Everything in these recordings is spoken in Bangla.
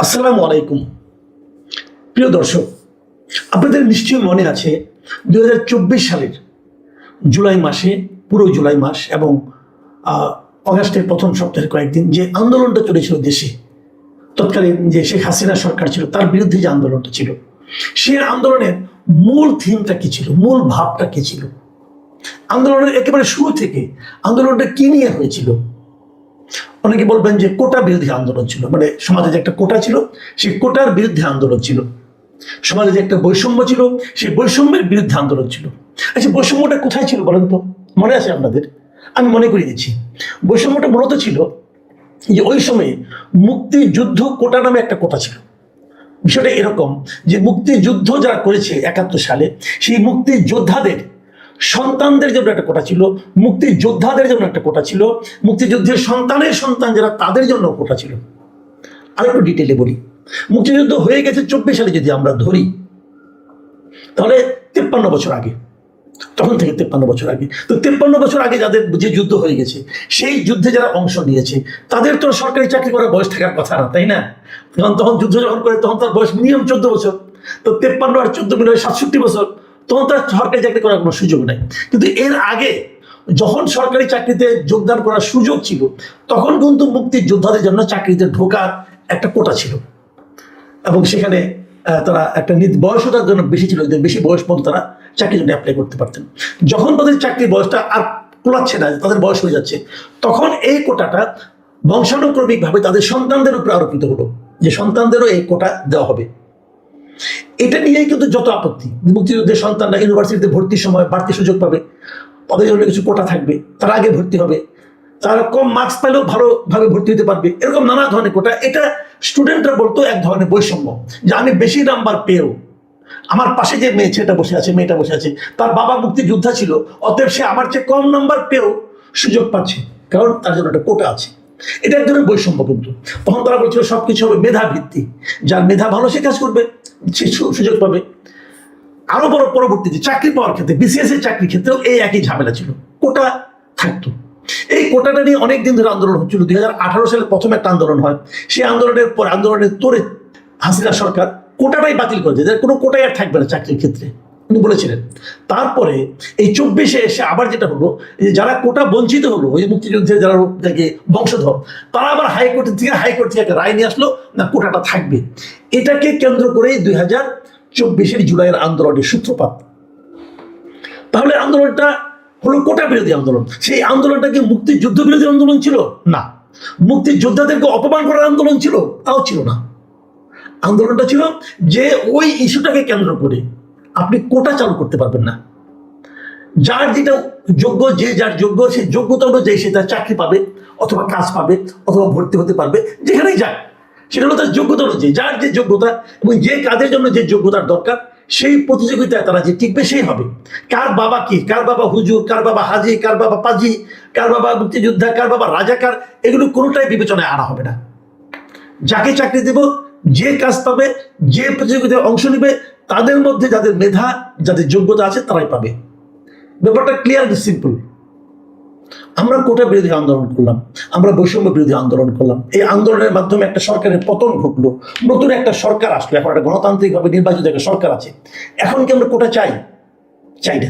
আসসালামু আলাইকুম। প্রিয় দর্শক, আপনাদের নিশ্চয়ই মনে আছে 2024 সালের জুলাই মাসে, পুরো জুলাই মাস এবং অগাস্টের প্রথম সপ্তাহের কয়েকদিন যে আন্দোলনটা চলেছিল দেশে, তৎকালীন যে শেখ হাসিনা সরকার ছিল তার বিরুদ্ধে যে আন্দোলনটা ছিল, সেই আন্দোলনের মূল থিমটা কি ছিল, মূল ভাবটা কি ছিল, আন্দোলনের একেবারে শুরু থেকে আন্দোলনটা কি নিয়ে হয়েছিল। অনেকে বলবেন যে কোটা বিরোধী আন্দোলন ছিল, মানে সমাজে যে একটা কোটা ছিল সেই কোটার বিরুদ্ধে আন্দোলন ছিল, সমাজে যে একটা বৈষম্য ছিল সেই বৈষম্যের বিরুদ্ধে আন্দোলন ছিল। আচ্ছা, বৈষম্যটা কোথায় ছিল বলেন তো? মনে আছে আপনাদের? আমি মনে করিয়ে দিচ্ছি। বৈষম্যটা মূলত ছিল যে ওই সময়ে মুক্তিযুদ্ধ কোটা নামে একটা কোটা ছিল। বিষয়টা এরকম যে মুক্তিযুদ্ধ যারা করেছে 71 সালে, সেই মুক্তিযোদ্ধাদের সন্তানদের জন্য একটা কোটা ছিল, মুক্তিযোদ্ধাদের জন্য একটা কোটা ছিল, মুক্তিযুদ্ধের সন্তানের সন্তান যারা তাদের জন্য কোটা ছিল। আরেকটু ডিটেলে বলি, মুক্তিযুদ্ধ হয়ে গেছে 24 সালে যদি আমরা ধরি, তাহলে 53 বছর আগে, তখন থেকে 53 বছর আগে। তো 53 বছর আগে যাদের যে যুদ্ধ হয়ে গেছে, সেই যুদ্ধে যারা অংশ নিয়েছে তাদের তো সরকারি চাকরি করার বয়স থাকার কথা না, তাই না? তখন যুদ্ধ যখন করে তখন তার বয়স মিনিমাম 14 বছর। তো 53 আর 14 মিলে 67 বছর, তখন তার সরকারি চাকরি করার কোনো সুযোগ নাই। কিন্তু এর আগে যখন সরকারি চাকরিতে যোগদান করার সুযোগ ছিল, তখন কিন্তু মুক্তিযোদ্ধাদের জন্য চাকরিতে ঢোকার একটা কোটা ছিল এবং সেখানে তারা একটা বয়সও তার জন্য বেশি ছিল, যে বেশি বয়স পর্যন্ত তারা চাকরির জন্য অ্যাপ্লাই করতে পারতেন। যখন তাদের চাকরির বয়সটা আর কোলাচ্ছে না, তাদের বয়স হয়ে যাচ্ছে, তখন এই কোটাটা বংশানুক্রমিকভাবে তাদের সন্তানদের উপরে আরোপিত হলো, যে সন্তানদেরও এই কোটা দেওয়া হবে। এটা নিয়েই কিন্তু যত আপত্তি, মুক্তিযুদ্ধের সন্তানরা ইউনিভার্সিটিতে ভর্তির সময় বাড়তি সুযোগ পাবে, তাদের জন্য কিছু কোটা থাকবে, তারা আগে ভর্তি হবে, তারা কম মার্কস পেলেও ভালোভাবে ভর্তি হতে পারবে, এরকম নানা ধরনের কোটা। এটা স্টুডেন্টরা বলতো এক ধরনের বৈষম্য, যে আমি বেশি নাম্বার পেয়েও আমার পাশে যে মেয়েটা বসে আছে তার বাবা মুক্তিযোদ্ধা ছিল, অতএব সে আমার চেয়ে কম নাম্বার পেয়েও সুযোগ পাচ্ছে, কারণ তার জন্য একটা কোটা আছে। এটা এক ধরনের বৈষম্য। কিন্তু তখন তারা বলছিল সবকিছু হবে মেধা ভিত্তি, যার মেধা ভালো সে কাজ করবে, সে সুযোগ পাবে। আরো বড় পরবর্তীতে চাকরি পাওয়ার ক্ষেত্রে, বিসিএস এর চাকরির ক্ষেত্রেও এই একই ঝামেলা ছিল, কোটা থাকতো। এই কোটাটা নিয়ে অনেকদিন ধরে আন্দোলন হচ্ছিল। 2018 সালে প্রথম একটা আন্দোলন হয়, সেই আন্দোলনের পর আন্দোলনের তোরে হাসিনা সরকার কোটাটাই বাতিল করে দেয়, কোনো কোটাই আর থাকবে না চাকরির ক্ষেত্রে, উনি বলেছিলেন। তারপরে এই 24-এ এসে আবার যেটা হলো, যে যারা কোটা বঞ্চিত হলো, ওই মুক্তিযুদ্ধের যারা বংশধর, তারা আবার হাইকোর্ট থেকে একটা রায় নিয়ে আসলো, না কোটাটা থাকবে। এটাকে কেন্দ্র করেই 2024-এর জুলাইয়ের আন্দোলনের সূত্রপাত। তাহলে আন্দোলনটা হলো কোটা বিরোধী আন্দোলন। সেই আন্দোলনটা কি মুক্তিযুদ্ধ বিরোধী আন্দোলন ছিল? না। মুক্তিযোদ্ধাদেরকে অপমান করার আন্দোলন ছিল? তাও ছিল না। আন্দোলনটা ছিল যে ওই ইস্যুটাকে কেন্দ্র করে আপনি কোটা চালু করতে পারবেন না, যার যেটা যোগ্য, যে যার যোগ্য, সেই যোগ্যতা অনুযায়ী সে তার চাকরি পাবে, অথবা কাজ পাবে, অথবা ভর্তি হতে পারবে, যেখানেই যাক সেটা হলো তার যোগ্যতা অনুযায়ী, যার যে যোগ্যতা এবং যে কাজের জন্য যে যোগ্যতার দরকার, সেই প্রতিযোগিতায় তারা যে টিকবে সেই হবে। কার বাবা কি, কার বাবা হুজুর, কার বাবা হাজি, কার বাবা পাজি, কার বাবা মুক্তিযোদ্ধা, কার বাবা রাজাকার, এগুলো কোনোটাই বিবেচনায় আনা হবে না। যাকে চাকরি দেব, যে কাজ পাবে, যে প্রতিযোগিতায় অংশ নেবে, তাদের মধ্যে যাদের মেধা, যাদের যোগ্যতা আছে তারাই পাবে। ব্যাপারটা ক্লিয়ার, সিম্পল। আমরা কোটা বিরোধী আন্দোলন করলাম, আমরা বৈষম্য বিরোধী আন্দোলন করলাম, এই আন্দোলনের মাধ্যমে একটা সরকারের পতন ঘটলো, নতুন একটা সরকার আসলো, এখন একটা গণতান্ত্রিকভাবে নির্বাচিত একটা সরকার আছে। এখন কি আমরা কোটা চাই? চাই না।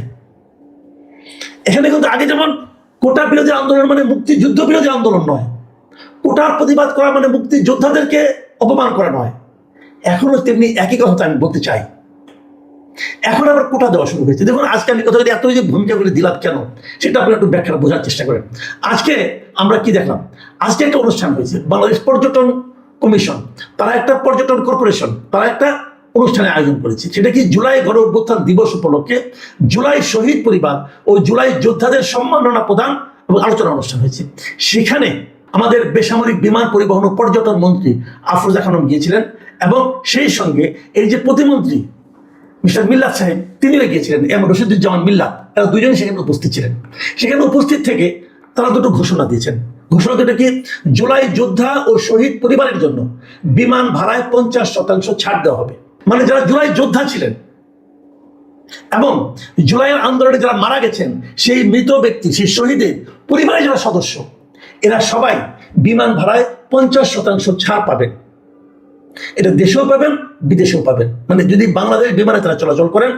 এখানে কিন্তু আগে যেমন কোটা বিরোধী আন্দোলন মানে মুক্তিযুদ্ধ বিরোধী আন্দোলন নয়, কোটার প্রতিবাদ করা মানে মুক্তিযোদ্ধাদেরকে অপমান করা নয়, এখনো তেমনি একই কথা আমি বলতে চাই। এখন আবার কোটা দেওয়া শুরু হয়েছে। দেখুন, আজকে আমি কথা এত যে ভূমিকাগুলি দিলাম কেন, সেটা আপনি একটু ব্যাখ্যা বোঝার চেষ্টা করেন। আজকে আমরা কি দেখলাম? আজকে একটা অনুষ্ঠান হয়েছে, বাংলাদেশ পর্যটন কমিশন, তারা একটা পর্যটন কর্পোরেশন, তারা একটা অনুষ্ঠানের আয়োজন করেছে। সেটা কি জুলাই গণ অভ্যুত্থান দিবস উপলক্ষে জুলাই শহীদ পরিবার ও জুলাই যোদ্ধাদের সম্মাননা প্রদান এবং আলোচনা অনুষ্ঠান হয়েছে। সেখানে আমাদের বেসামরিক বিমান পরিবহন ও পর্যটন মন্ত্রী আফরোজা খানম গিয়েছিলেন, এবং সেই সঙ্গে এই যে প্রতিমন্ত্রী মিস্টার মিল্লাত সাহেব, তিনিও গিয়েছিলেন, এবং রশিদুজ্জামান মিল্লাত, এরা দুজনই সেখানে উপস্থিত ছিলেন। সেখানে উপস্থিত থেকে তারা দুটো ঘোষণা দিয়েছেন। ঘোষণা দুটো কি? জুলাই যোদ্ধা ও শহীদ পরিবারের জন্য বিমান ভাড়ায় 50% ছাড় দেওয়া হবে। মানে যারা জুলাই যোদ্ধা ছিলেন এবং জুলাইয়ের আন্দোলনে যারা মারা গেছেন, সেই মৃত ব্যক্তি, সেই শহীদের পরিবারের যারা সদস্য, এরা সবাই বিমান ভাড়ায় 50% ছাড় পাবেন। এটা দেশেও পাবেন, বিদেশেও পাবেন। মানে যদি বাংলাদেশ বিমানে তারা চলাচল করেন,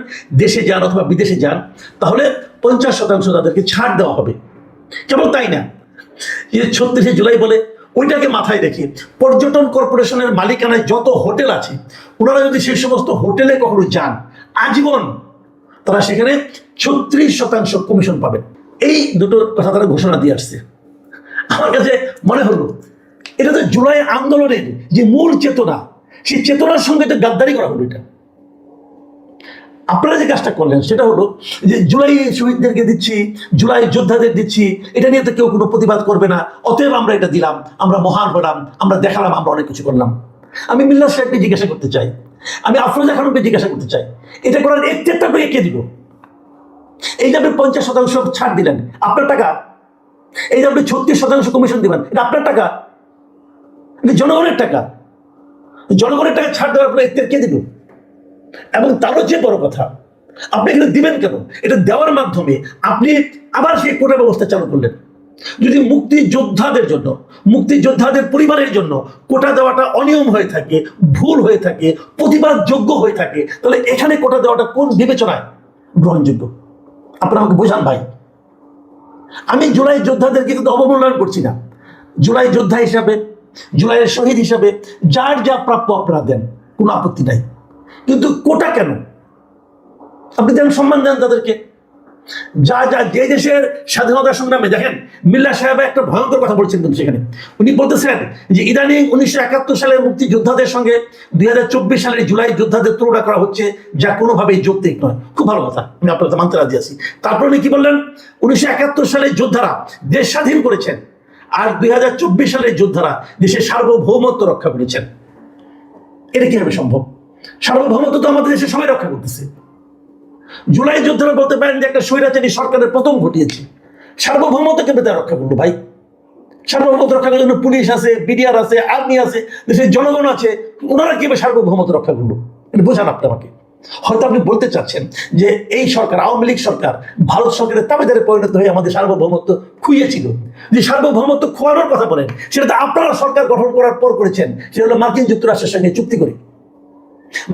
দেশে যান অথবা বিদেশে যান, তাহলে 50% তাদেরকে ছাড় দেওয়া হবে। কেবল তাই না, যে 36শে জুলাই বলে ওইটাকে মাথায় রেখে পর্যটন কর্পোরেশনের মালিকানায় যত হোটেল আছে, ওনারা যদি সেই সমস্ত হোটেলে কখনো যান, আজীবন তারা সেখানে 36% কমিশন পাবেন। এই দুটো কথা তারা ঘোষণা দিয়ে আসছে। আমার কাছে মনে হলো এটা তো জুলাই আন্দোলনের যে মূল চেতনা, সেই চেতনার সঙ্গে তো গাদ্দারি করা হলো। এটা আপনারা যে কাজটা করলেন সেটা হলো যে জুলাই শহীদদেরকে দিচ্ছি, জুলাই যোদ্ধাদের দিচ্ছি, এটা নিয়ে তো কেউ কোনো প্রতিবাদ করবে না, অতএব আমরা এটা দিলাম, আমরা মহান হলাম, আমরা দেখালাম, আমরা অনেক কিছু করলাম। আমি মিল্লাত সাহেবকে জিজ্ঞাসা করতে চাই, আমি আফরোজা খানমকে জিজ্ঞাসা করতে চাই, এটা করার একটা আপনাকে কে দিব? এই যে আপনি 50% ছাড় দিলেন, আপনার টাকা। এই যে আপনি 36% কমিশন দিবেন, এটা আপনার টাকা, জনগণের টাকা। জনগণের টাকা ছাড় দেওয়ার পরে কে দিব? এবং তারও যে বড় কথা, আপনি এখানে দিবেন কেন? এটা দেওয়ার মাধ্যমে আপনি আবার সেই কোটা ব্যবস্থা চালু করলেন। যদি মুক্তিযোদ্ধাদের জন্য, মুক্তিযোদ্ধাদের পরিবারের জন্য কোটা দেওয়াটা অনিয়ম হয়ে থাকে, ভুল হয়ে থাকে, প্রতিবাদযোগ্য হয়ে থাকে, তাহলে এখানে কোটা দেওয়াটা কোন বিবেচনায় গ্রহণযোগ্য? আপনারা আমাকে বোঝান ভাই। আমি জুলাই যোদ্ধাদেরকে কিন্তু অবমূল্যায়ন করছি না। জুলাই যোদ্ধা হিসাবে, জুলাইয়ের শহীদ হিসাবে যার যা প্রাপ্য আপনারা দেন, কোনো আপত্তি নাই। কিন্তু কোটা কেন? আপনি দেন, সম্মান দেন তাদেরকে। যা যা যে দেশের স্বাধীনতা সংগ্রামে, দেখেন মিল্লা সাহেব একটা ভয়ঙ্কর কথা বলছেন কিন্তু সেখানে। উনি বলতেছেন যে ইদানিং 1971 সালের মুক্তিযোদ্ধাদের সঙ্গে 2024 সালের জুলাই যোদ্ধাদের তুলনা করা হচ্ছে, যা কোনোভাবেই যৌক্তিক নয়। খুব ভালো কথা, আমি আপনার মানতে রাজি আছি। তারপর উনি কি বললেন? 1971 সালের যোদ্ধারা দেশ স্বাধীন করেছেন, আর 2024 সালের যোদ্ধারা দেশের সার্বভৌমত্ব রক্ষা করেছেন। এটা কিভাবে সম্ভব? সার্বভৌমত্ব তো আমাদের দেশে সবাই রক্ষা করতেছে। জুলাই যোদ্ধারা বলতে পারেন যে একটা স্বৈরাচারী সরকারের পতন ঘটিয়েছে, সার্বভৌমত্ব কেন তারা রক্ষা করলো ভাই? সার্বভৌমত্ব রক্ষা করার জন্য পুলিশ আছে, বিডিআর আছে, আর্মি আছে, দেশের জনগণ আছে, ওনারা কিভাবে সার্বভৌমত্ব রক্ষা করলো? এটা বোঝান আপনি আমাকে। হয়তো আপনি বলতে চাচ্ছেন যে এই সরকার, আওয়ামী লীগ সরকার, ভারত সরকারের তাবেদারে পরিণত হয়ে আমাদের সার্বভৌমত্ব খুইয়েছিল। যে সার্বভৌমত্ব খোয়ানোর কথা বলেন, সেটা তো আপনারা সরকার গঠন করার পর করেছেন। সেটা হলো মার্কিন যুক্তরাষ্ট্রের সঙ্গে চুক্তি করে,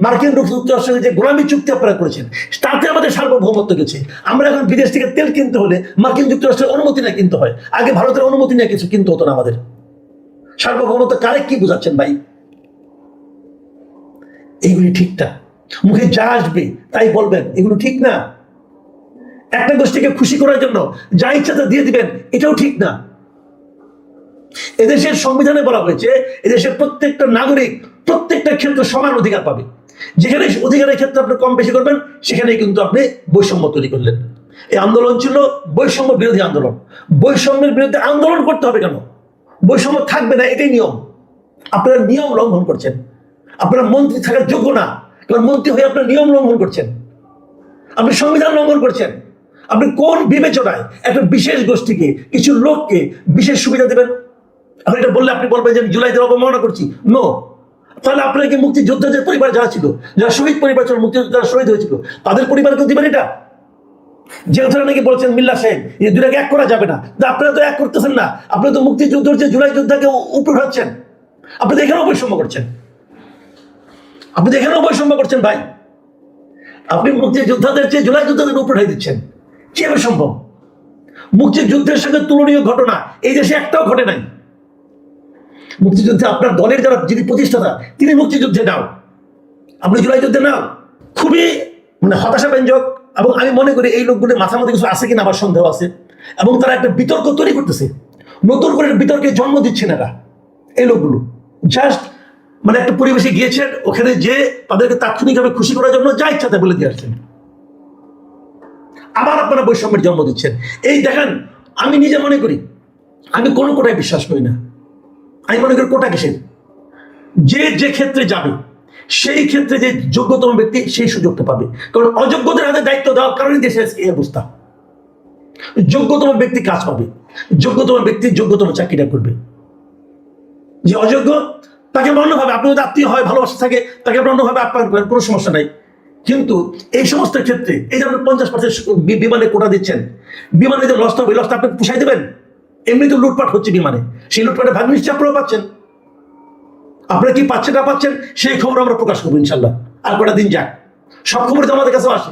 মার্কিন যুক্তরাষ্ট্রের সঙ্গে যে গোলামী চুক্তি আপনারা করেছেন, তাতে আমাদের সার্বভৌমত্ব গেছে। আমরা এখন বিদেশ থেকে তেল কিনতে হলে মার্কিন যুক্তরাষ্ট্রের অনুমতি নিয়ে কিনতে হয়, আগে ভারতের অনুমতি নিয়ে কিছু কিনতে হতো না আমাদের। সার্বভৌমত্ব কারে কি বোঝাচ্ছেন ভাই? এইগুলি ঠিক না। মুখে যা আসবে তাই বলবেন, এগুলো ঠিক না। একটা গোষ্ঠীকে খুশি করার জন্য যা ইচ্ছা তা দিয়ে দিবেন, এটাও ঠিক না। এদেশের সংবিধানে বলা হয়েছে এদেশের প্রত্যেকটা নাগরিক প্রত্যেকটা ক্ষেত্রে সমান অধিকার পাবে। যেখানে অধিকারের ক্ষেত্রে আপনি কম বেশি করবেন, সেখানেই কিন্তু আপনি বৈষম্য তৈরি করলেন। এই আন্দোলন ছিল বৈষম্য বিরোধী আন্দোলন। বৈষম্যের বিরুদ্ধে আন্দোলন করতে হবে কেন? বৈষম্য থাকবে না, এটাই নিয়ম। আপনারা নিয়ম লঙ্ঘন করছেন। আপনারা মন্ত্রী থাকার যোগ্য না, কারণ মন্ত্রী হয়ে আপনার নিয়ম লঙ্ঘন করছেন, আপনি সংবিধান লঙ্ঘন করছেন। আপনি কোন বিবেচনায় একটা বিশেষ গোষ্ঠীকে, কিছু লোককে বিশেষ সুবিধা দেবেন? আপনি এটা বললে আপনি বলবেন যে আমি জুলাইদের অবমাননা করছি। নো। তাহলে আপনাকে মুক্তিযোদ্ধাদের পরিবার যারা ছিল, যারা শহীদ পরিবার ছিল, মুক্তিযোদ্ধারা শহীদ হয়েছিল, তাদের পরিবারকেও দিবেন এটা? যে কথাটা নাকি বলছেন মিল্লা সাহেব, এই দুটাকে এক করা যাবে না, আপনারা তো এক করতেছেন না। আপনি তো মুক্তিযুদ্ধের যে জুলাই যোদ্ধাকে উপরে উঠাচ্ছেন, আপনি তো এখানেও বৈষম্য করছেন। আপনি তো এখানেও বৈষম্য করছেন ভাই। আপনি মুক্তিযোদ্ধাদের চেয়ে জুলাই যোদ্ধাদের উপরে উঠাই দিচ্ছেন, কিভাবে সম্ভব? মুক্তিযুদ্ধের সঙ্গে তুলনীয় ঘটনা এই দেশে একটাও ঘটে নাই। মুক্তিযুদ্ধে আপনার দলের যারা, যিনি প্রতিষ্ঠাতা, তিনি মুক্তিযুদ্ধে নাও, আপনি জুলাই যুদ্ধে নাও। খুবই হতাশাব্যঞ্জক। এবং আমি মনে করি এই লোকগুলোর মাথার মধ্যে কিছু আছে কিনা আমার সন্দেহ আছে। এবং তারা একটা বিতর্ক তৈরি করতেছে, নতুন করে বিতর্কে জন্ম দিচ্ছেন এরা। এই লোকগুলো জাস্ট একটা পরিবেশে গিয়েছেন, ওখানে যে তাদেরকে তাৎক্ষণিকভাবে খুশি করার জন্য যা ইচ্ছা তাই বলে দিয়ে আসছেন। আবার আপনারা বৈষম্যের জন্ম দিচ্ছেন। এই দেখেন, আমি নিজে মনে করি আমি কোনো কোটায় বিশ্বাস করি না। আমি মনে করি কোটা কিসের? যে ক্ষেত্রে যাবে সেই ক্ষেত্রে যে যোগ্যতম ব্যক্তি সেই সুযোগটা পাবে। কারণ অযোগ্যদের হাতে দায়িত্ব দেওয়ার কারণে দেশের এই অবস্থা। যোগ্যতম ব্যক্তি কাজ পাবে, যোগ্যতম ব্যক্তি যোগ্যতম চাকরিটা করবে। যে অযোগ্য তাকে অন্যভাবে, আপনি যদি আত্মীয় হয়, ভালোবাসা থাকে, তাকে অন্যভাবে আপনার কোনো সমস্যা নাই। কিন্তু এই সমস্ত ক্ষেত্রে এই যে আপনি 50% বিমানে কোটা দিচ্ছেন, বিমানে যে লসটা হবে, লসটা আপনি পুষাই দেবেন? এমনি তো লুটপাট হচ্ছে বিমানে, সেই লুটপাটে ভাগ নিশ্চয় আপনারাও পাচ্ছেন। আপনারা কি পাচ্ছেন না পাচ্ছেন সেই খবর আমরা প্রকাশ করবো ইনশাল্লাহ। আর কটা দিন যাক, সব খবর তো আমাদের কাছেও আসে।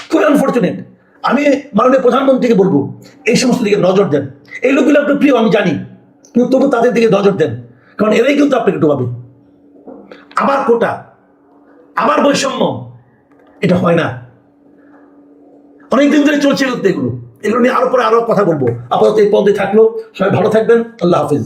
খুবই আনফর্চুনেট। আমি মাননীয় প্রধানমন্ত্রীকে বলবো এই সমস্ত দিকে নজর দেন। এই লোকগুলো আপনার প্রিয় আমি জানি, কিন্তু তবু তাদের দিকে নজর দেন, কারণ এরাই কিন্তু আপনাকে ডোবাবে। আবার কোটা, আবার বৈষম্য, এটা হয় না। অনেকদিন ধরে চলছে এগুলো, এগুলো নিয়ে আরো পরে আরো কথা বলবো। আপাতত এই পর্যন্ত থাকলো। সবাই ভালো থাকবেন। আল্লাহ হাফিজ।